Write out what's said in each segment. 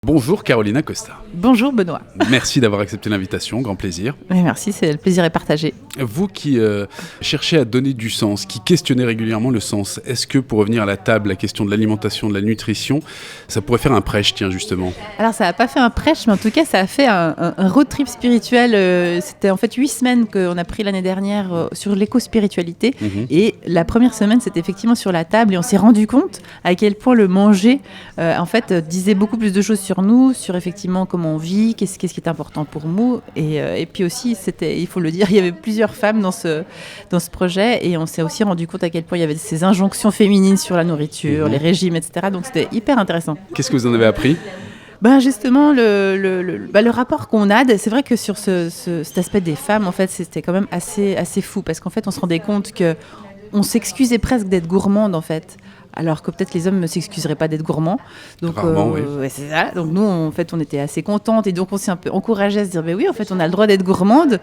Bonjour Carolina Costa. Bonjour Benoît. Merci d'avoir accepté l'invitation, grand plaisir. Oui, merci, le plaisir est partagé. Vous qui cherchez à donner du sens, qui questionnez régulièrement le sens, est-ce que pour revenir à la table, la question de l'alimentation, de la nutrition, ça pourrait faire un prêche, tiens justement? Alors ça n'a pas fait un prêche, mais en tout cas ça a fait un road trip spirituel. C'était en fait 8 semaines qu'on a pris l'année dernière sur l'éco-spiritualité. Et la première semaine c'était effectivement sur la table et on s'est rendu compte à quel point le manger en fait disait beaucoup plus de choses sur nous, sur effectivement comment on vit, qu'est-ce qui est important pour nous. Et puis aussi, il faut le dire, il y avait plusieurs femmes dans ce projet et on s'est aussi rendu compte à quel point il y avait ces injonctions féminines sur la nourriture, les régimes, etc. Donc c'était hyper intéressant. Qu'est-ce que vous en avez appris ? Justement, le rapport qu'on a, c'est vrai que sur cet aspect des femmes, en fait, c'était quand même assez fou parce qu'en fait, on se rendait compte qu'on s'excusait presque d'être gourmande, en fait. Alors que peut-être les hommes ne s'excuseraient pas d'être gourmands. Donc, rarement, oui. Ouais, c'est ça. Donc nous, en fait, on était assez contentes et donc on s'est un peu encouragées à se dire, oui, en fait, on a le droit d'être gourmande.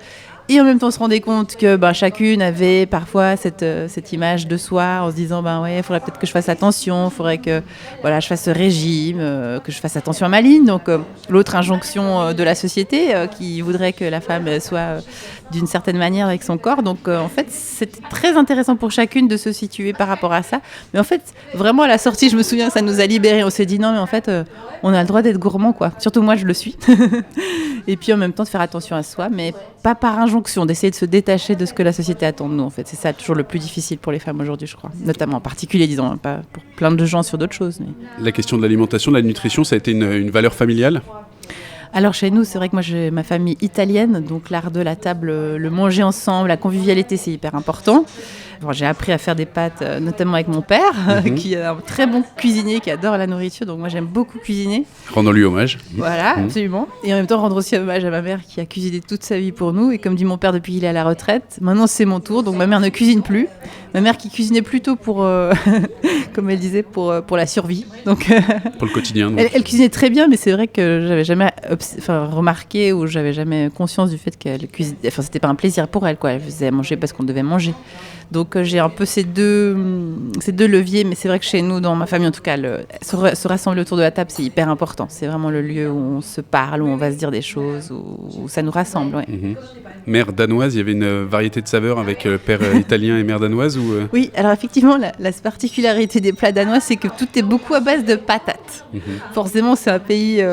Et en même temps, on se rendait compte que chacune avait parfois cette image de soi en se disant, il faudrait peut-être que je fasse attention, il faudrait que je fasse ce régime, que je fasse attention à ma ligne. Donc l'autre injonction de la société qui voudrait que la femme soit d'une certaine manière avec son corps. Donc en fait, c'était très intéressant pour chacune de se situer par rapport à ça. Mais en fait, vraiment à la sortie, je me souviens, ça nous a libérés. On s'est dit, non, mais en fait, on a le droit d'être gourmand, quoi. Surtout moi, je le suis. Et puis en même temps, de faire attention à soi, mais pas par injonction, d'essayer de se détacher de ce que la société attend de nous, en fait. C'est ça toujours le plus difficile pour les femmes aujourd'hui, je crois. Notamment en particulier, disons, pas pour plein de gens sur d'autres choses. Mais... La question de l'alimentation, de la nutrition, ça a été une valeur familiale ? Alors chez nous, c'est vrai que moi j'ai ma famille italienne, donc l'art de la table, le manger ensemble, la convivialité, c'est hyper important. J'ai appris à faire des pâtes, notamment avec mon père, qui est un très bon cuisinier, qui adore la nourriture, donc moi j'aime beaucoup cuisiner. Rendons-lui hommage. Voilà, absolument. Et en même temps rendre aussi hommage à ma mère qui a cuisiné toute sa vie pour nous. Et comme dit mon père depuis qu'il est à la retraite, maintenant c'est mon tour, donc ma mère ne cuisine plus. Ma mère qui cuisinait plutôt pour, comme elle disait, pour la survie. Donc, pour le quotidien. Donc. Elle cuisinait très bien, mais c'est vrai que j'avais jamais remarqué ou j'avais jamais conscience du fait qu'elle cuisinait. Enfin, c'était pas un plaisir pour elle, quoi. Elle faisait manger parce qu'on devait manger. Donc j'ai un peu ces deux leviers, mais c'est vrai que chez nous, dans ma famille en tout cas, se rassembler autour de la table, c'est hyper important. C'est vraiment le lieu où on se parle, où on va se dire des choses, où ça nous rassemble. Ouais. Mère danoise, il y avait une variété de saveurs avec père italien et mère danoise ou Oui, alors effectivement, la particularité des plats danois, c'est que tout est beaucoup à base de patates. Forcément, c'est un pays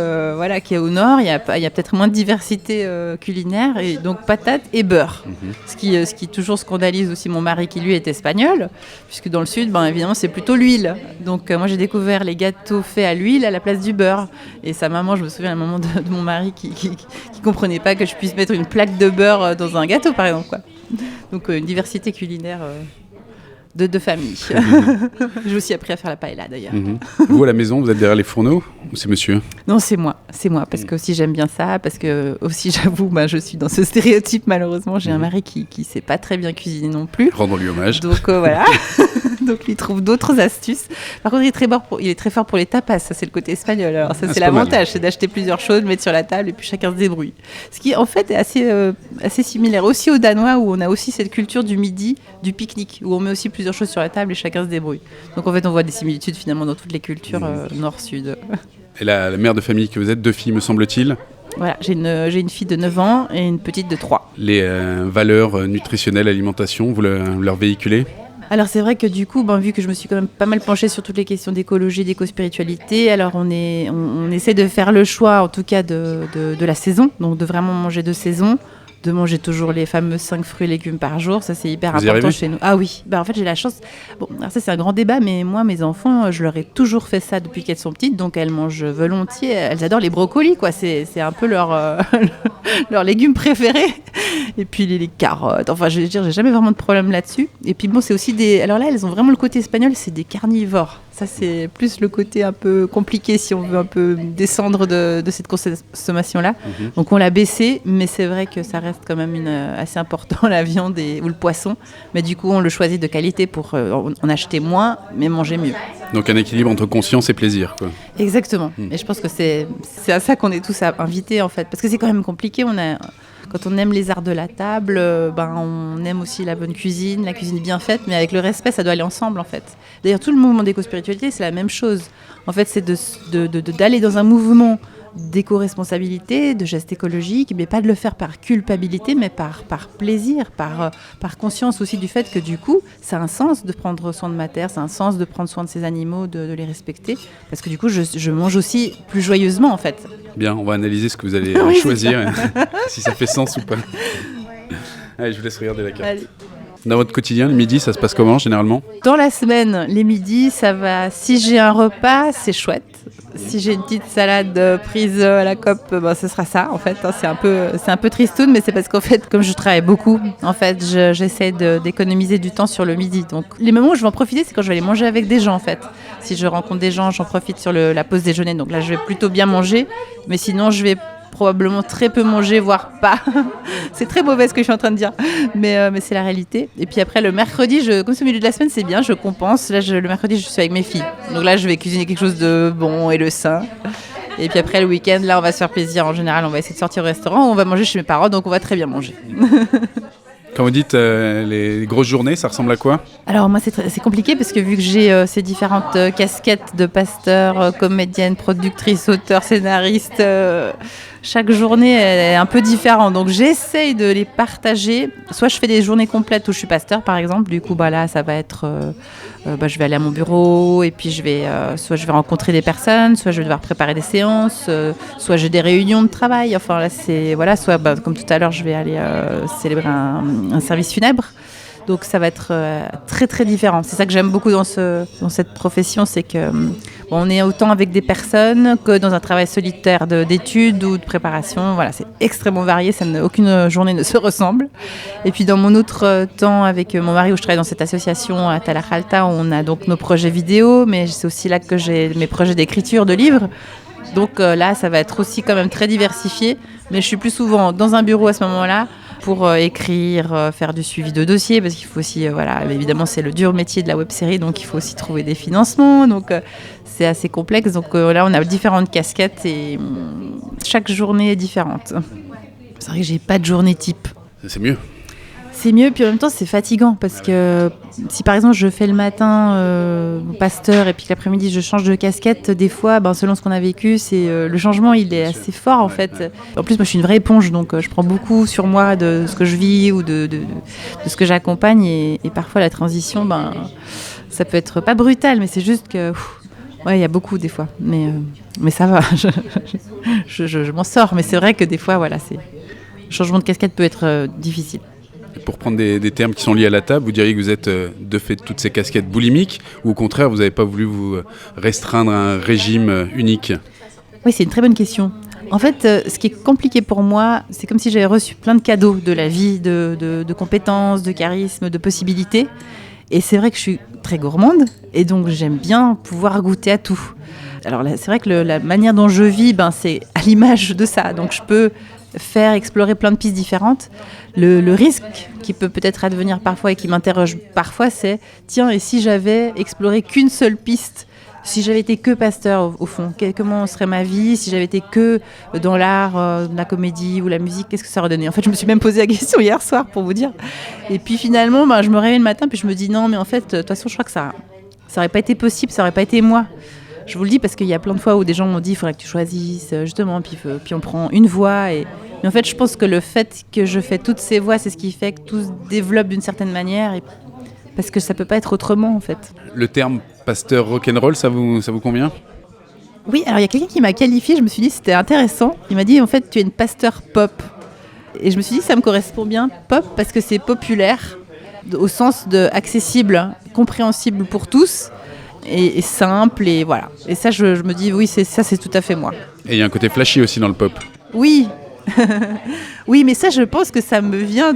qui est au nord, il y a peut-être moins de diversité culinaire, et donc patates et beurre. Ce qui toujours scandalise aussi mon mari qui lui est espagnol, puisque dans le sud, évidemment, c'est plutôt l'huile. Donc moi, j'ai découvert les gâteaux faits à l'huile à la place du beurre. Et sa maman, je me souviens à un moment de mon mari qui comprenait pas que je puisse mettre une plaque de beurre dans un gâteau, par exemple, quoi. Donc une diversité culinaire de famille. J'ai aussi appris à faire la paella, d'ailleurs. Vous, à la maison, vous êtes derrière les fourneaux ou c'est monsieur ? Non, c'est moi, parce que aussi j'aime bien ça, parce que aussi j'avoue, je suis dans ce stéréotype, malheureusement, j'ai un mari qui sait pas très bien cuisiner non plus. Rendons-lui hommage. Donc voilà, donc il trouve d'autres astuces. Par contre, il est très fort pour les tapas, ça c'est le côté espagnol. Alors ça c'est l'avantage, c'est d'acheter plusieurs choses, de mettre sur la table et puis chacun se débrouille. Ce qui en fait est assez similaire aussi aux Danois, où on a aussi cette culture du midi, du pique-nique, où on met aussi plusieurs choses sur la table et chacun se débrouille. Donc en fait on voit des similitudes finalement dans toutes les cultures nord-sud. Et la mère de famille que vous êtes, 2 filles me semble-t-il ? Voilà, j'ai une fille de 9 ans et une petite de 3. Les valeurs nutritionnelles, alimentation, vous leur véhiculez ? Alors c'est vrai que du coup, vu que je me suis quand même pas mal penchée sur toutes les questions d'écologie, d'éco-spiritualité, alors on essaie de faire le choix en tout cas de la saison, donc de vraiment manger de saison, de manger toujours les fameux 5 fruits et légumes par jour, ça c'est hyper important chez nous. Ah oui, en fait j'ai la chance, alors ça c'est un grand débat, mais moi mes enfants, je leur ai toujours fait ça depuis qu'elles sont petites, donc elles mangent volontiers, elles adorent les brocolis, quoi, c'est un peu leur légume préféré, et puis les carottes, enfin je veux dire, j'ai jamais vraiment de problème là-dessus, et puis c'est aussi alors là elles ont vraiment le côté espagnol, c'est des carnivores. Ça, c'est plus le côté un peu compliqué si on veut un peu descendre de cette consommation-là. Donc, on l'a baissé, mais c'est vrai que ça reste quand même assez important, la viande ou le poisson. Mais du coup, on le choisit de qualité pour en acheter moins, mais manger mieux. Donc, un équilibre entre conscience et plaisir, quoi. Exactement. Et je pense que c'est à ça qu'on est tous invités, en fait. Parce que c'est quand même compliqué. Quand on aime les arts de la table, on aime aussi la bonne cuisine, la cuisine bien faite, mais avec le respect, ça doit aller ensemble, en fait. D'ailleurs, tout le mouvement d'éco-spiritualité, c'est la même chose. En fait, c'est d'aller dans un mouvement d'éco-responsabilité, de gestes écologiques, mais pas de le faire par culpabilité, mais par plaisir, par conscience aussi du fait que du coup, ça a un sens de prendre soin de ma terre, ça a un sens de prendre soin de ces animaux, de les respecter, parce que du coup, je mange aussi plus joyeusement en fait. Bien, on va analyser ce que vous allez choisir, si ça fait sens ou pas. Allez, je vous laisse regarder la carte. Allez. Dans votre quotidien, le midi, ça se passe comment généralement ? Dans la semaine, les midis, ça va. Si j'ai un repas, c'est chouette. Si j'ai une petite salade prise à la cope, ce sera ça en fait. C'est un peu tristoun, mais c'est parce qu'en fait, comme je travaille beaucoup, en fait, j'essaie d'économiser du temps sur le midi. Donc, les moments où je vais en profiter, c'est quand je vais aller manger avec des gens en fait. Si je rencontre des gens, j'en profite sur la pause déjeuner. Donc là, je vais plutôt bien manger, mais sinon, je vais probablement très peu manger, voire pas. C'est très mauvais ce que je suis en train de dire, mais c'est la réalité. Et puis après, le mercredi, comme c'est au milieu de la semaine, c'est bien, je compense. Là, le mercredi, je suis avec mes filles. Donc là, je vais cuisiner quelque chose de bon et de sain. Et puis après, le week-end, là, on va se faire plaisir. En général, on va essayer de sortir au restaurant, on va manger chez mes parents, donc on va très bien manger. Quand vous dites les grosses journées, ça ressemble à quoi ? Alors moi, c'est compliqué parce que vu que j'ai ces différentes casquettes de pasteur, comédienne, productrice, auteur, scénariste, chaque journée est un peu différente. Donc j'essaye de les partager. Soit je fais des journées complètes où je suis pasteur, par exemple. Du coup, là, ça va être... je vais aller à mon bureau et puis soit je vais rencontrer des personnes, soit je vais devoir préparer des séances, soit j'ai des réunions de travail. Enfin là, soit comme tout à l'heure, je vais aller célébrer un service funèbre. Donc ça va être très très différent. C'est ça que j'aime beaucoup dans cette profession, c'est que on est autant avec des personnes que dans un travail solitaire d'études ou de préparation. Voilà, c'est extrêmement varié, aucune journée ne se ressemble. Et puis dans mon autre temps avec mon mari où je travaille dans cette association à Talajalta, on a donc nos projets vidéo, mais c'est aussi là que j'ai mes projets d'écriture de livres. Donc là, ça va être aussi quand même très diversifié, mais je suis plus souvent dans un bureau à ce moment-là pour écrire, faire du suivi de dossiers, parce qu'il faut aussi, évidemment, c'est le dur métier de la web-série, donc il faut aussi trouver des financements, donc c'est assez complexe. Donc là, on a différentes casquettes et chaque journée est différente. C'est vrai que j'ai pas de journée type. C'est mieux. C'est mieux, puis en même temps, c'est fatigant, parce que si par exemple je fais le matin pasteur et puis l'après-midi je change de casquette, des fois, selon ce qu'on a vécu, le changement il est assez fort en fait. En plus, moi je suis une vraie éponge, donc je prends beaucoup sur moi de ce que je vis ou de ce que j'accompagne, et parfois la transition, ça peut être pas brutal, mais c'est juste que il y a beaucoup des fois, mais ça va, je m'en sors, mais c'est vrai que des fois, le changement de casquette peut être difficile. Pour prendre des termes qui sont liés à la table, vous diriez que vous êtes de fait toutes ces casquettes boulimiques, ou au contraire vous n'avez pas voulu vous restreindre à un régime unique ? Oui, c'est une très bonne question. En fait, ce qui est compliqué pour moi, c'est comme si j'avais reçu plein de cadeaux de la vie, de compétences, de charisme, de possibilités. Et c'est vrai que je suis très gourmande, et donc j'aime bien pouvoir goûter à tout. Alors là, c'est vrai que la manière dont je vis, c'est à l'image de ça. Donc je peux faire explorer plein de pistes différentes. Le risque qui peut peut-être advenir parfois et qui m'interroge parfois, c'est tiens, et si j'avais exploré qu'une seule piste, si j'avais été que pasteur au fond, comment serait ma vie? Si j'avais été que dans l'art, la comédie ou la musique, qu'est-ce que ça aurait donné? En fait, je me suis même posé la question hier soir pour vous dire. Et puis finalement, je me réveille le matin puis je me dis non, mais en fait, de toute façon, je crois que ça aurait pas été possible, ça aurait pas été moi. Je vous le dis parce qu'il y a plein de fois où des gens m'ont dit il faudrait que tu choisisses, justement, puis on prend une voie. Mais en fait, je pense que le fait que je fais toutes ces voies, c'est ce qui fait que tout se développe d'une certaine manière, parce que ça peut pas être autrement, en fait. Le terme pasteur rock'n'roll, ça vous convient ? Oui, alors il y a quelqu'un qui m'a qualifié, je me suis dit c'était intéressant. Il m'a dit en fait tu es une pasteur pop. Et je me suis dit ça me correspond bien, pop, parce que c'est populaire, au sens de accessible, compréhensible pour tous. Et simple, et voilà. Et ça, je me dis, oui, c'est tout à fait moi. Et il y a un côté flashy aussi dans le pop. Oui. Oui, mais ça, je pense que ça me vient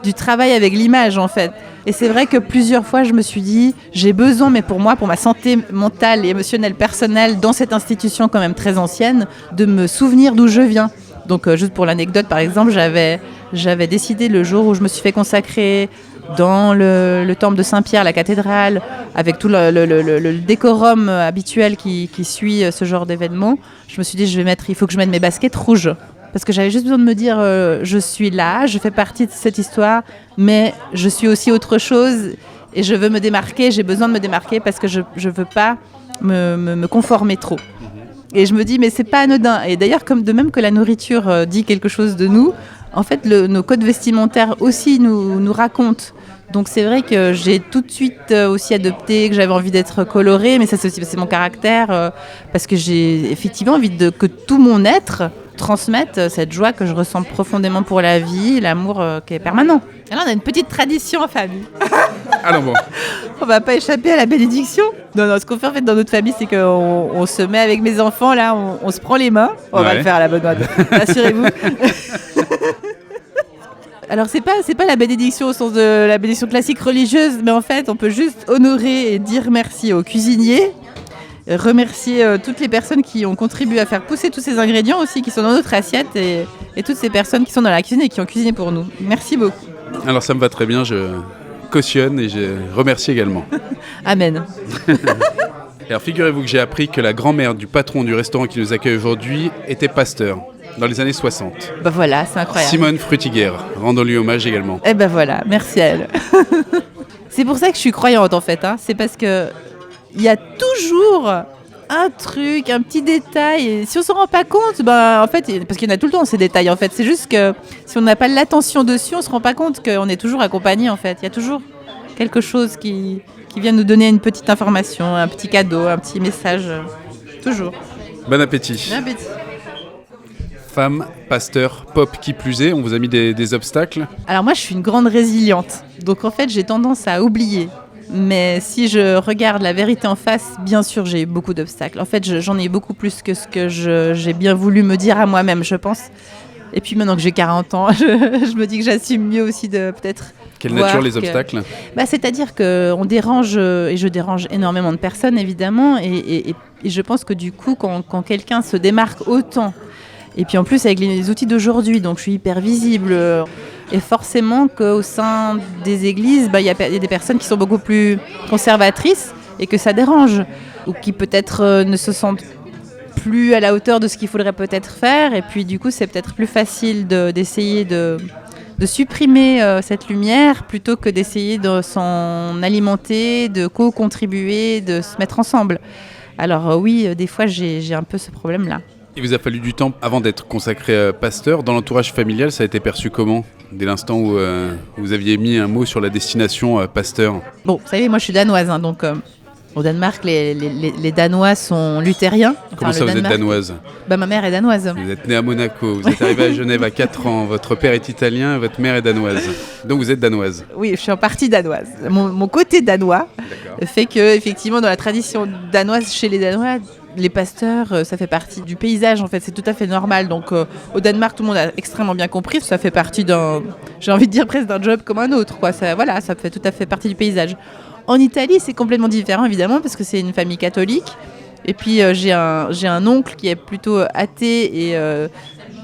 du travail avec l'image, en fait. Et c'est vrai que plusieurs fois, je me suis dit, j'ai besoin, mais pour moi, pour ma santé mentale et émotionnelle personnelle, dans cette institution quand même très ancienne, de me souvenir d'où je viens. Donc, juste pour l'anecdote, par exemple, j'avais décidé le jour où je me suis fait consacrer dans le temple de Saint-Pierre, la cathédrale, avec tout le décorum habituel qui suit ce genre d'événement, je me suis dit, il faut que je mette mes baskets rouges. Parce que j'avais juste besoin de me dire, je suis là, je fais partie de cette histoire, mais je suis aussi autre chose, et je veux me démarquer, j'ai besoin de me démarquer parce que je ne veux pas me conformer trop. Et je me dis, mais c'est pas anodin. Et d'ailleurs, comme de même que la nourriture dit quelque chose de nous, en fait, nos codes vestimentaires aussi nous racontent. Donc c'est vrai que j'ai tout de suite aussi adopté, que j'avais envie d'être colorée, mais ça c'est mon caractère, parce que j'ai effectivement envie que tout mon être transmette cette joie que je ressens profondément pour la vie, l'amour qui est permanent. Alors on a une petite tradition en famille. Alors bon. On va pas échapper à la bénédiction. Non, ce qu'on fait en fait dans notre famille, c'est qu'on se met avec mes enfants, là, on se prend les mains. On va le faire à la bonne mode, rassurez-vous. Alors c'est pas la bénédiction au sens de la bénédiction classique religieuse, mais en fait on peut juste honorer et dire merci aux cuisiniers, remercier toutes les personnes qui ont contribué à faire pousser tous ces ingrédients aussi qui sont dans notre assiette et toutes ces personnes qui sont dans la cuisine et qui ont cuisiné pour nous. Merci beaucoup. Alors ça me va très bien, je cautionne et je remercie également. Amen. Alors figurez-vous que j'ai appris que la grand-mère du patron du restaurant qui nous accueille aujourd'hui était pasteur. Dans les années 60. Bah voilà, c'est incroyable. Simone Frutiger, rendons-lui hommage également. Eh ben voilà, merci à elle. C'est pour ça que je suis croyante en fait. C'est parce que il y a toujours un truc, un petit détail. Et si on s'en rend pas compte, en fait, parce qu'il y en a tout le temps ces détails en fait. C'est juste que si on n'a pas l'attention dessus, on se rend pas compte qu'on est toujours accompagné en fait. Il y a toujours quelque chose qui vient nous donner une petite information, un petit cadeau, un petit message. Toujours. Bon appétit. Bon appétit. Femme, pasteur, pop qui plus est, on vous a mis des obstacles? Alors moi je suis une grande résiliente, donc en fait j'ai tendance à oublier. Mais si je regarde la vérité en face, bien sûr j'ai eu beaucoup d'obstacles. En fait j'en ai eu beaucoup plus que ce que j'ai bien voulu me dire à moi-même, je pense. Et puis maintenant que j'ai 40 ans, je me dis que j'assume mieux aussi de peut-être... Quelle nature les obstacles? C'est-à-dire qu'on dérange, et je dérange énormément de personnes évidemment, et je pense que du coup quand quelqu'un se démarque autant, et puis en plus avec les outils d'aujourd'hui, donc je suis hyper visible. Et forcément qu'au sein des églises, y a des personnes qui sont beaucoup plus conservatrices et que ça dérange. Ou qui peut-être ne se sentent plus à la hauteur de ce qu'il faudrait peut-être faire. Et puis du coup c'est peut-être plus facile d'essayer de supprimer cette lumière plutôt que d'essayer de s'en alimenter, de co-contribuer, de se mettre ensemble. Alors oui, des fois j'ai un peu ce problème-là. Il vous a fallu du temps avant d'être consacré pasteur. Dans l'entourage familial, ça a été perçu comment? Dès l'instant où vous aviez mis un mot sur la destination pasteur. Bon, vous savez, moi je suis danoise, donc au Danemark, les Danois sont luthériens. Comment ça, vous êtes danoise? Ma mère est danoise. Vous êtes née à Monaco, vous êtes arrivée à Genève à 4 ans, votre père est italien, votre mère est danoise. Donc vous êtes danoise. Oui, je suis en partie danoise. Mon côté danois fait que, effectivement, dans la tradition danoise, chez les Danois, les pasteurs, ça fait partie du paysage, en fait, c'est tout à fait normal. Donc au Danemark, tout le monde a extrêmement bien compris. Ça fait partie j'ai envie de dire presque d'un job comme un autre, quoi. Ça fait tout à fait partie du paysage. En Italie, c'est complètement différent, évidemment, parce que c'est une famille catholique. Et puis j'ai un oncle qui est plutôt athée et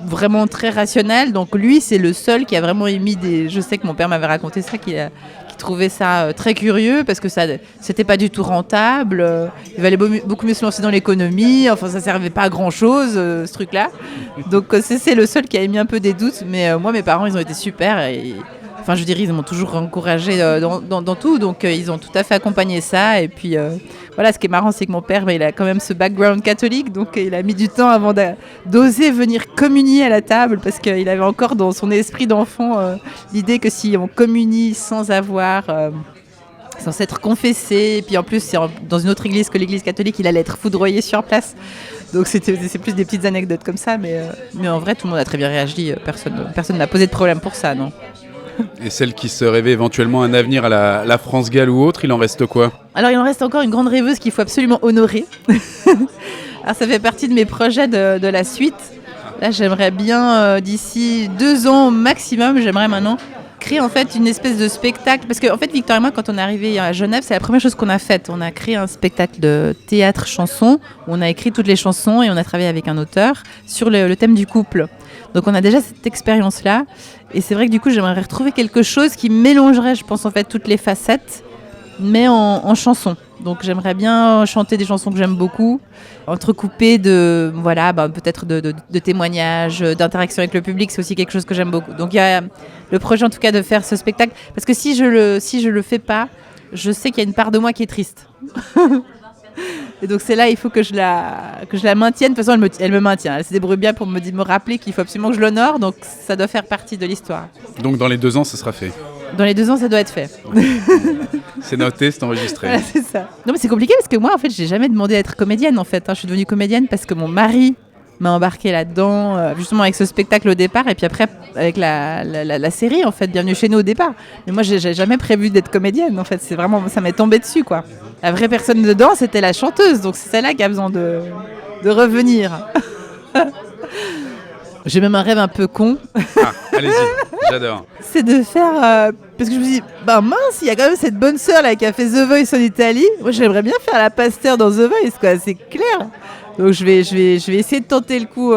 vraiment très rationnel. Donc lui, c'est le seul qui a vraiment émis Je sais que mon père m'avait raconté ça, qui trouvait ça très curieux parce que c'était pas du tout rentable. Il valait beaucoup mieux se lancer dans l'économie. Enfin, ça servait pas à grand chose, ce truc-là. Donc c'est le seul qui a émis un peu des doutes. Mais moi, mes parents, ils ont été super. Enfin, je dirais, ils m'ont toujours encouragé dans tout. Donc ils ont tout à fait accompagné ça. Et puis voilà, ce qui est marrant, c'est que mon père, il a quand même ce background catholique. Donc il a mis du temps avant d'oser venir communier à la table parce qu'il avait encore dans son esprit d'enfant l'idée que si on communie sans s'être confessé, et puis en plus c'est dans une autre église que l'église catholique, il allait être foudroyé sur place. Donc c'est plus des petites anecdotes comme ça, mais en vrai tout le monde a très bien réagi, personne n'a posé de problème pour ça, non. Et celle qui se rêvait éventuellement un avenir à la France-Galles ou autre, il en reste quoi? Alors il en reste encore une grande rêveuse qu'il faut absolument honorer. Alors ça fait partie de mes projets de la suite. Là j'aimerais bien d'ici 2 ans maximum, j'aimerais maintenant créer en fait une espèce de spectacle, parce qu'en fait Victor et moi, quand on est arrivé à Genève, c'est la première chose qu'on a faite. On a créé un spectacle de théâtre chanson où on a écrit toutes les chansons et on a travaillé avec un auteur sur le thème du couple. Donc on a déjà cette expérience-là, et c'est vrai que du coup j'aimerais retrouver quelque chose qui mélangerait, je pense en fait, toutes les facettes, mais en chansons. Donc j'aimerais bien chanter des chansons que j'aime beaucoup, entrecoupées de, peut-être de témoignages, d'interactions avec le public, c'est aussi quelque chose que j'aime beaucoup. Donc il y a le projet en tout cas de faire ce spectacle, parce que si je le fais pas, je sais qu'il y a une part de moi qui est triste. Et donc c'est là, il faut que je la maintienne. De toute façon, elle me maintient. Elle se débrouille bien pour me rappeler qu'il faut absolument que je l'honore. Donc ça doit faire partie de l'histoire. Donc dans les 2 ans, ce sera fait. Dans les 2 ans, ça doit être fait. C'est noté, c'est enregistré. Voilà, c'est ça. Non, mais c'est compliqué parce que moi, en fait, j'ai jamais demandé à être comédienne. En fait, je suis devenue comédienne parce que mon mari m'a embarqué là-dedans, justement avec ce spectacle au départ, et puis après avec la série, en fait, Bienvenue chez nous au départ. Mais moi, j'ai jamais prévu d'être comédienne. En fait, c'est vraiment, ça m'est tombé dessus, quoi. La vraie personne dedans, c'était la chanteuse. Donc c'est celle-là qui a besoin de revenir. J'ai même un rêve un peu con. Ah, allez-y, j'adore. C'est de faire... parce que je me dis, mince, il y a quand même cette bonne sœur là qui a fait The Voice en Italie. Moi, j'aimerais bien faire la pasteur dans The Voice, quoi, c'est clair. Donc je vais essayer de tenter le coup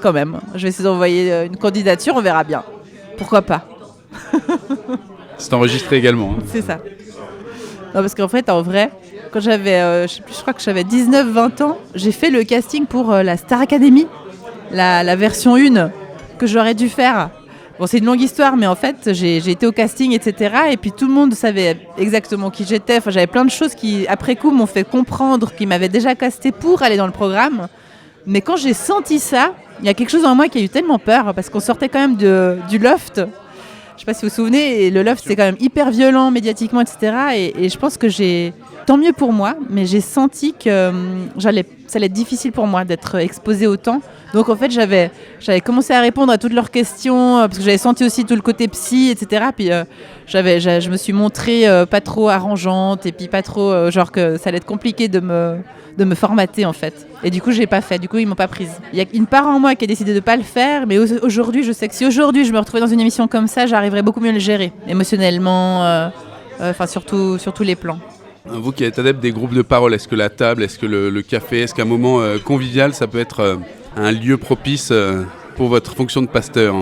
quand même. Je vais essayer d'envoyer une candidature, on verra bien. Pourquoi pas. C'est enregistré également. Hein. C'est ça. Non, parce qu'en fait, en vrai, quand j'avais, je crois que j'avais 19-20 ans, j'ai fait le casting pour la Star Academy. La version 1 que j'aurais dû faire. Bon, c'est une longue histoire, mais en fait, j'ai été au casting, etc. Et puis tout le monde savait exactement qui j'étais. Enfin, j'avais plein de choses qui, après coup, m'ont fait comprendre qu'ils m'avaient déjà casté pour aller dans le programme. Mais quand j'ai senti ça, il y a quelque chose en moi qui a eu tellement peur, parce qu'on sortait quand même du loft. Je ne sais pas si vous vous souvenez, et le loft, c'est quand même hyper violent médiatiquement, etc. Et je pense que tant mieux pour moi, mais j'ai senti que ça allait être difficile pour moi d'être exposée autant. Donc en fait, j'avais commencé à répondre à toutes leurs questions, parce que j'avais senti aussi tout le côté psy, etc. Puis je me suis montrée pas trop arrangeante, et puis pas trop, genre que ça allait être compliqué de me formater en fait. Et du coup, j'ai pas fait, du coup, ils m'ont pas prise. Il y a une part en moi qui a décidé de pas le faire, mais aujourd'hui, je sais que si aujourd'hui je me retrouvais dans une émission comme ça, j'arriverais beaucoup mieux à le gérer, émotionnellement, sur tous les plans. Vous qui êtes adepte des groupes de parole, est-ce que la table, est-ce que le café, est-ce qu'un moment convivial, ça peut être un lieu propice pour votre fonction de pasteur?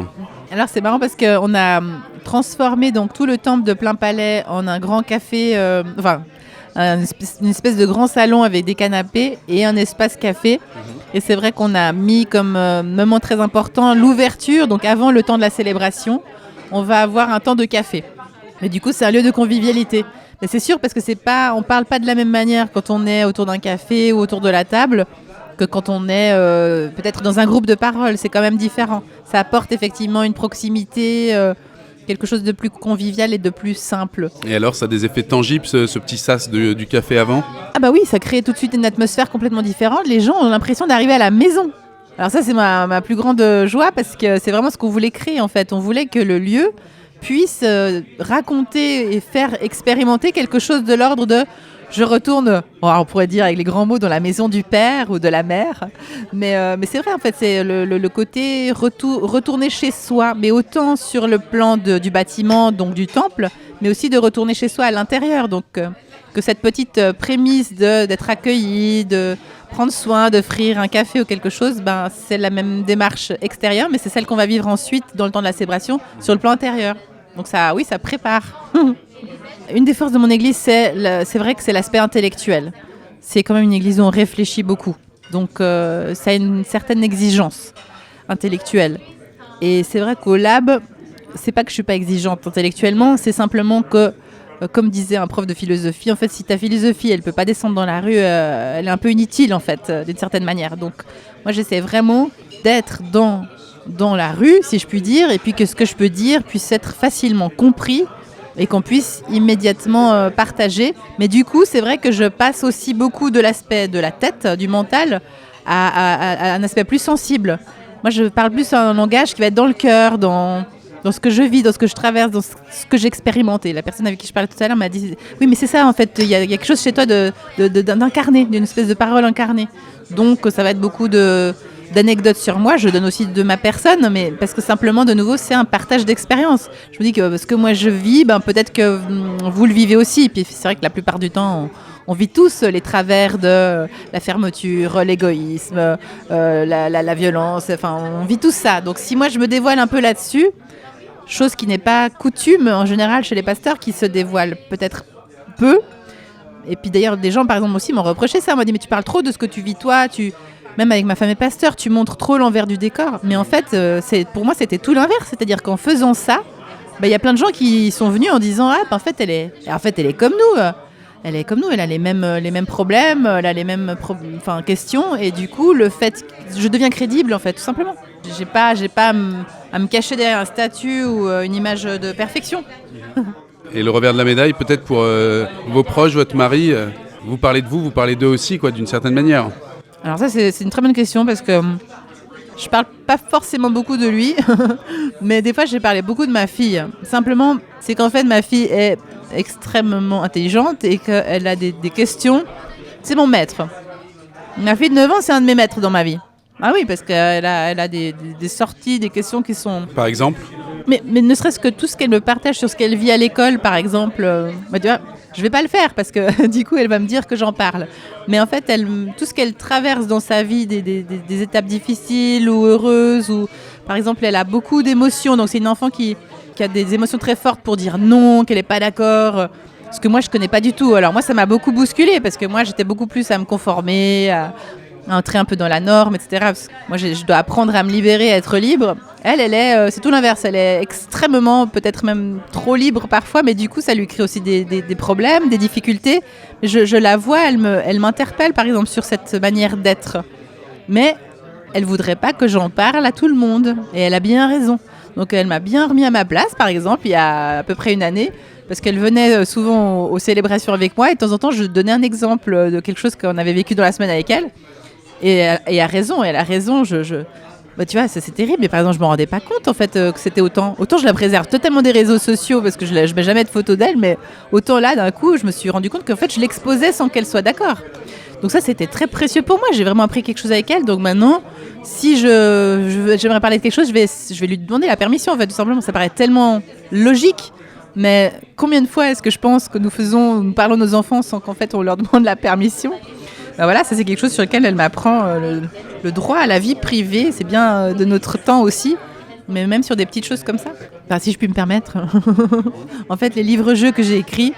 Alors c'est marrant parce qu'on a transformé donc tout le temple de Plainpalais en un grand café, une espèce de grand salon avec des canapés et un espace café. Et c'est vrai qu'on a mis comme moment très important l'ouverture, donc avant le temps de la célébration, on va avoir un temps de café. Mais du coup, c'est un lieu de convivialité. Mais c'est sûr parce que on parle pas de la même manière quand on est autour d'un café ou autour de la table que quand on est peut-être dans un groupe de parole. C'est quand même différent. Ça apporte effectivement une proximité, quelque chose de plus convivial et de plus simple. Et alors, ça a des effets tangibles, ce petit sas du café avant? Ah bah oui, ça crée tout de suite une atmosphère complètement différente. Les gens ont l'impression d'arriver à la maison. Alors ça, c'est ma plus grande joie parce que c'est vraiment ce qu'on voulait créer en fait. On voulait que le lieu puisse raconter et faire expérimenter quelque chose de l'ordre de je retourne, on pourrait dire avec les grands mots, dans la maison du père ou de la mère, mais c'est vrai en fait, c'est le côté retourner chez soi, mais autant sur le plan du bâtiment, donc du temple, mais aussi de retourner chez soi à l'intérieur, donc que cette petite prémisse d'être accueilli, de prendre soin, d'offrir un café ou quelque chose, c'est la même démarche extérieure, mais c'est celle qu'on va vivre ensuite dans le temps de la célébration sur le plan intérieur. Donc ça, oui, ça prépare. Une des forces de mon église, c'est vrai que c'est l'aspect intellectuel. C'est quand même une église où on réfléchit beaucoup. Donc ça a une certaine exigence intellectuelle. Et c'est vrai qu'au lab, c'est pas que je suis pas exigeante intellectuellement, c'est simplement que, comme disait un prof de philosophie, en fait, si ta philosophie, elle peut pas descendre dans la rue, elle est un peu inutile, en fait, d'une certaine manière. Donc moi, j'essaie vraiment d'être dans la rue, si je puis dire, et puis que ce que je peux dire puisse être facilement compris et qu'on puisse immédiatement partager. Mais du coup, c'est vrai que je passe aussi beaucoup de l'aspect de la tête, du mental, à un aspect plus sensible. Moi, je parle plus un langage qui va être dans le cœur, dans ce que je vis, dans ce que je traverse, dans ce que j'expérimente. Et la personne avec qui je parlais tout à l'heure m'a dit « Oui, mais c'est ça, en fait, il y a quelque chose chez toi d'incarné, d'une espèce de parole incarnée. » Donc, ça va être beaucoup d'anecdotes sur moi. Je donne aussi de ma personne, mais parce que simplement, de nouveau, c'est un partage d'expérience. Je me dis que ce que moi je vis, peut-être que vous le vivez aussi. Et puis c'est vrai que la plupart du temps, on vit tous les travers de la fermeture, l'égoïsme, la violence. Enfin, on vit tout ça. Donc si moi je me dévoile un peu là-dessus, chose qui n'est pas coutume en général chez les pasteurs, qui se dévoilent peut-être peu. Et puis d'ailleurs, des gens, par exemple, aussi m'ont reproché ça. M'ont dit, mais tu parles trop de ce que tu vis toi, même avec ma femme et pasteur, tu montres trop l'envers du décor. Mais en fait, pour moi, c'était tout l'inverse. C'est-à-dire qu'en faisant ça, y a plein de gens qui sont venus en disant « Ah, en fait, elle est comme nous. elle est comme nous, elle a les mêmes problèmes, elle a les mêmes questions, et du coup, je deviens crédible, en fait, tout simplement. J'ai pas à me cacher derrière un statut ou une image de perfection. Et le revers de la médaille, peut-être pour vos proches, votre mari, vous parlez de vous parlez d'eux aussi, quoi, d'une certaine manière. Alors ça, c'est une très bonne question, parce que je parle pas forcément beaucoup de lui, mais des fois, j'ai parlé beaucoup de ma fille. Simplement, c'est qu'en fait, ma fille est extrêmement intelligente et qu'elle a des questions. C'est mon maître. Ma fille de 9 ans, c'est un de mes maîtres dans ma vie. Ah oui, parce qu'elle a des sorties, des questions qui sont... Par exemple ? Mais ne serait-ce que tout ce qu'elle me partage sur ce qu'elle vit à l'école, par exemple, tu vois, je vais pas le faire parce que du coup, elle va me dire que j'en parle. Mais en fait, tout ce qu'elle traverse dans sa vie, des étapes difficiles ou heureuses, ou par exemple, elle a beaucoup d'émotions. Donc, c'est une enfant qui a des émotions très fortes pour dire non, qu'elle n'est pas d'accord. Ce que moi, je connais pas du tout. Alors moi, ça m'a beaucoup bousculée parce que moi, j'étais beaucoup plus à me conformer, à entrer un peu dans la norme, etc. Parce que moi, je dois apprendre à me libérer, à être libre. Elle c'est tout l'inverse. Elle est extrêmement, peut-être même trop libre parfois, mais du coup, ça lui crée aussi des problèmes, des difficultés. Je la vois, elle m'interpelle, par exemple, sur cette manière d'être. Mais elle voudrait pas que j'en parle à tout le monde. Et elle a bien raison. Donc, elle m'a bien remis à ma place, par exemple, il y a à peu près une année. Parce qu'elle venait souvent aux célébrations avec moi. Et de temps en temps, je donnais un exemple de quelque chose qu'on avait vécu dans la semaine avec elle. Et elle a raison, bah, tu vois, c'est terrible. Mais par exemple, je me rendais pas compte en fait que c'était autant je la préserve totalement des réseaux sociaux parce que je mets jamais de photos d'elle, mais autant là, d'un coup, je me suis rendu compte qu'en fait, je l'exposais sans qu'elle soit d'accord. Donc ça, c'était très précieux pour moi. J'ai vraiment appris quelque chose avec elle. Donc maintenant, si j'aimerais parler de quelque chose, je vais lui demander la permission. En fait, tout simplement, ça paraît tellement logique. Mais combien de fois est-ce que je pense que nous parlons de nos enfants sans qu'en fait on leur demande la permission ? Ben voilà, ça c'est quelque chose sur lequel elle m'apprend le droit à la vie privée. C'est bien de notre temps aussi, mais même sur des petites choses comme ça. Enfin, si je puis me permettre. En fait, les livres-jeux que j'ai écrits,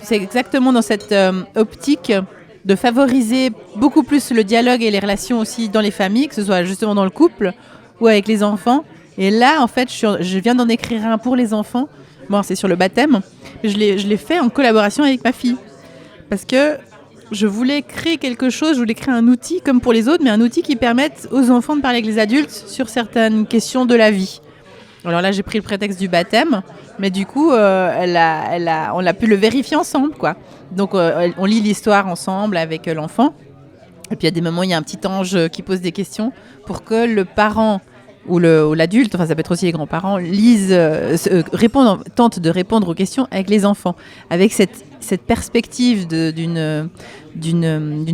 c'est exactement dans cette optique de favoriser beaucoup plus le dialogue et les relations aussi dans les familles, que ce soit justement dans le couple ou avec les enfants. Et là, en fait, je viens d'en écrire un pour les enfants. Bon, c'est sur le baptême. Je l'ai fait en collaboration avec ma fille. Parce que je voulais créer quelque chose, je voulais créer un outil comme pour les autres, mais un outil qui permette aux enfants de parler avec les adultes sur certaines questions de la vie. Alors là, j'ai pris le prétexte du baptême, mais du coup, on a pu le vérifier ensemble, quoi. Donc, on lit l'histoire ensemble avec l'enfant. Et puis, il y a des moments, il y a un petit ange qui pose des questions pour que le parent ou l'adulte, enfin ça peut être aussi les grands-parents, tentent de répondre aux questions avec les enfants, avec cette perspective d'une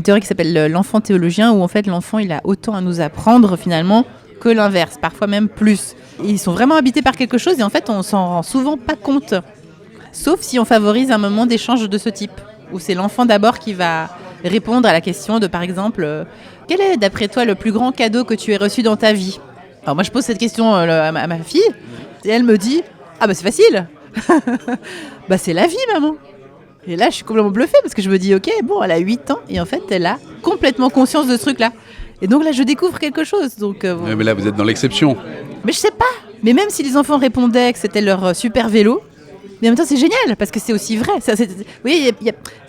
théorie qui s'appelle l'enfant théologien, où en fait l'enfant il a autant à nous apprendre finalement que l'inverse, parfois même plus. Ils sont vraiment habités par quelque chose et en fait on s'en rend souvent pas compte, sauf si on favorise un moment d'échange de ce type, où c'est l'enfant d'abord qui va répondre à la question de par exemple quel est d'après toi le plus grand cadeau que tu aies reçu dans ta vie ? Alors moi je pose cette question à ma fille et elle me dit ah bah c'est facile. Bah c'est la vie maman. Et là je suis complètement bluffée parce que je me dis ok bon elle a 8 ans et en fait elle a complètement conscience de ce truc là. Et donc là je découvre quelque chose. Donc, ouais, mais là vous êtes dans l'exception. Mais je sais pas. Mais même si les enfants répondaient que c'était leur super vélo, mais en même temps c'est génial parce que c'est aussi vrai. Oui,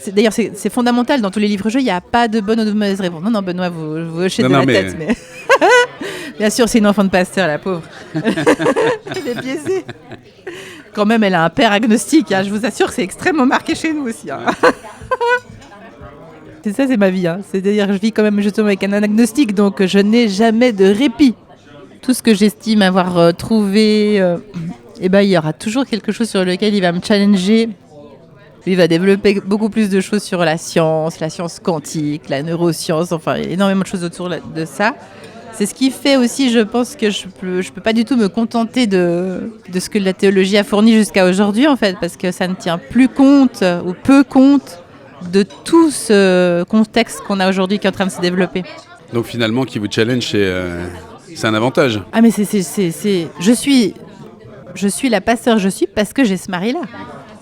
d'ailleurs c'est fondamental dans tous les livres-jeux, il n'y a pas de bonne ou de mauvaise réponse. Non Benoît vous hochez de la tête mais... Bien sûr, c'est une enfant de pasteur, la pauvre. Elle est biaisée. Quand même, elle a un père agnostique. Hein. Je vous assure que c'est extrêmement marqué chez nous aussi. Hein. C'est ma vie. Hein. C'est-à-dire que je vis quand même justement avec un agnostique, donc je n'ai jamais de répit. Tout ce que j'estime avoir trouvé, il y aura toujours quelque chose sur lequel il va me challenger. Il va développer beaucoup plus de choses sur la science quantique, la neuroscience, enfin énormément de choses autour de ça. C'est ce qui fait aussi, je pense, que je peux pas du tout me contenter de ce que la théologie a fourni jusqu'à aujourd'hui, en fait, parce que ça ne tient plus compte, ou peu compte, de tout ce contexte qu'on a aujourd'hui qui est en train de se développer. Donc finalement, qui vous challenge, c'est un avantage. Ah mais je suis la pasteur, parce que j'ai ce mari-là.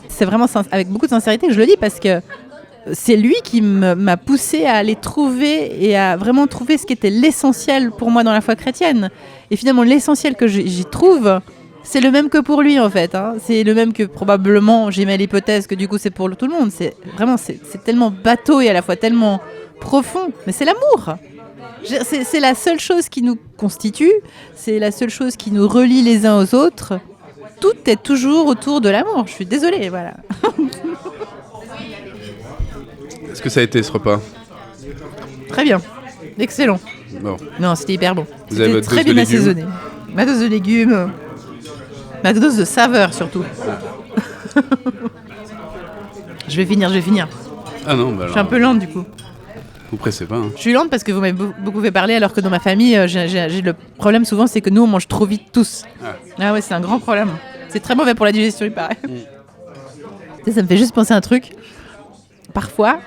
C'est vraiment avec beaucoup de sincérité que je le dis, parce que c'est lui qui m'a poussée à aller trouver et à vraiment trouver ce qui était l'essentiel pour moi dans la foi chrétienne. Et finalement, l'essentiel que j'y trouve, c'est le même que pour lui en fait. Hein. C'est le même que probablement, j'émets l'hypothèse que du coup c'est pour tout le monde. C'est vraiment, c'est tellement bateau et à la fois tellement profond. Mais c'est l'amour. C'est la seule chose qui nous constitue. C'est la seule chose qui nous relie les uns aux autres. Tout est toujours autour de l'amour. Je suis désolée, voilà. Est-ce que ça a été ce repas? Très bien. Excellent. Bon. Non, c'était hyper bon. Vous avez C'était votre très dose de bien légumes? assaisonné. Ma dose de légumes. Ma dose de saveur surtout. Je vais finir. Ah non, bah Je alors, suis un peu lente du coup. vous pressez pas. Hein. Je suis lente parce que vous m'avez beaucoup fait parler alors que dans ma famille, j'ai le problème souvent c'est que nous on mange trop vite tous. Ah ouais, c'est un grand problème. C'est très mauvais pour la digestion, il paraît. Tu sais, ça me fait juste penser à un truc. Parfois,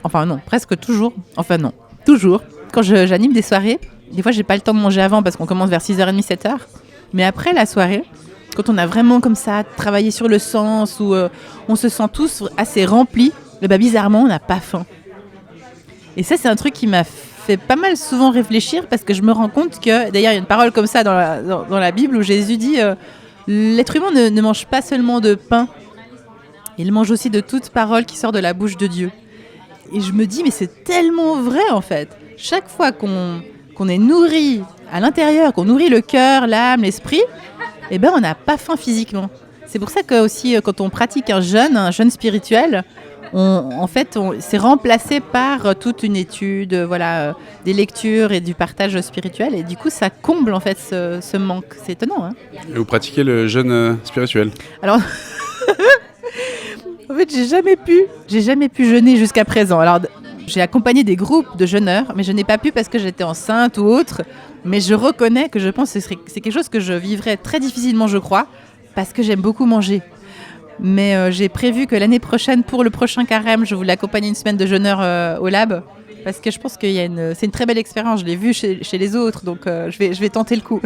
enfin non, presque toujours, enfin non, toujours, quand j'anime des soirées, des fois j'ai pas le temps de manger avant parce qu'on commence vers 6h30, 7h. Mais après la soirée, quand on a vraiment comme ça travaillé sur le sens, où on se sent tous assez remplis, et bah, bizarrement on n'a pas faim. Et ça c'est un truc qui m'a fait pas mal souvent réfléchir parce que je me rends compte que, d'ailleurs il y a une parole comme ça dans la Bible où Jésus dit l'être humain ne mange pas seulement de pain, il mange aussi de toute parole qui sort de la bouche de Dieu. Et je me dis mais c'est tellement vrai en fait. Chaque fois qu'on est nourri à l'intérieur, qu'on nourrit le cœur, l'âme, l'esprit, eh ben on n'a pas faim physiquement. C'est pour ça que aussi quand on pratique un jeûne spirituel, c'est remplacé par toute une étude, des lectures et du partage spirituel. Et du coup, ça comble en fait ce manque. C'est étonnant. Hein. Et vous pratiquez le jeûne spirituel? Alors, en fait, j'ai jamais pu jeûner jusqu'à présent. Alors, j'ai accompagné des groupes de jeûneurs, mais je n'ai pas pu parce que j'étais enceinte ou autre. Mais je reconnais que je pense que c'est quelque chose que je vivrais très difficilement, je crois, parce que j'aime beaucoup manger. Mais j'ai prévu que l'année prochaine, pour le prochain carême, je voulais accompagner une semaine de jeûneurs au lab. Parce que je pense que c'est une très belle expérience. Je l'ai vu chez les autres, donc je vais tenter le coup.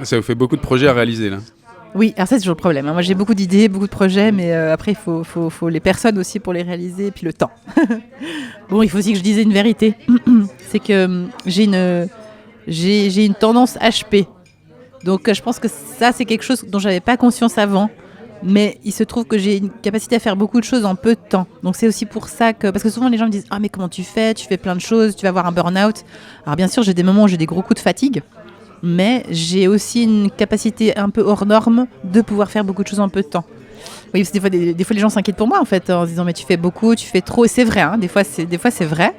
Ça vous fait beaucoup de projets à réaliser là? Oui, alors ça c'est toujours le problème. Hein. Moi j'ai beaucoup d'idées, beaucoup de projets, mais après il faut les personnes aussi pour les réaliser, et puis le temps. Bon, il faut aussi que je dise une vérité. C'est que j'ai une tendance HP. Donc je pense que ça c'est quelque chose dont j'avais pas conscience avant. Mais il se trouve que j'ai une capacité à faire beaucoup de choses en peu de temps. Donc c'est aussi pour ça que... Parce que souvent les gens me disent « Ah mais comment tu fais? Tu fais plein de choses, tu vas avoir un burn-out. » Alors bien sûr j'ai des moments où j'ai des gros coups de fatigue. Mais j'ai aussi une capacité un peu hors norme de pouvoir faire beaucoup de choses en peu de temps. Oui, parce que des fois les gens s'inquiètent pour moi en fait, en se disant « Mais tu fais beaucoup, tu fais trop. » Et c'est vrai, hein, des fois c'est vrai.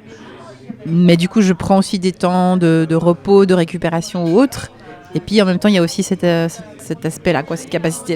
Mais du coup je prends aussi des temps de repos, de récupération ou autre. Et puis en même temps il y a aussi cet aspect-là, cette capacité-là.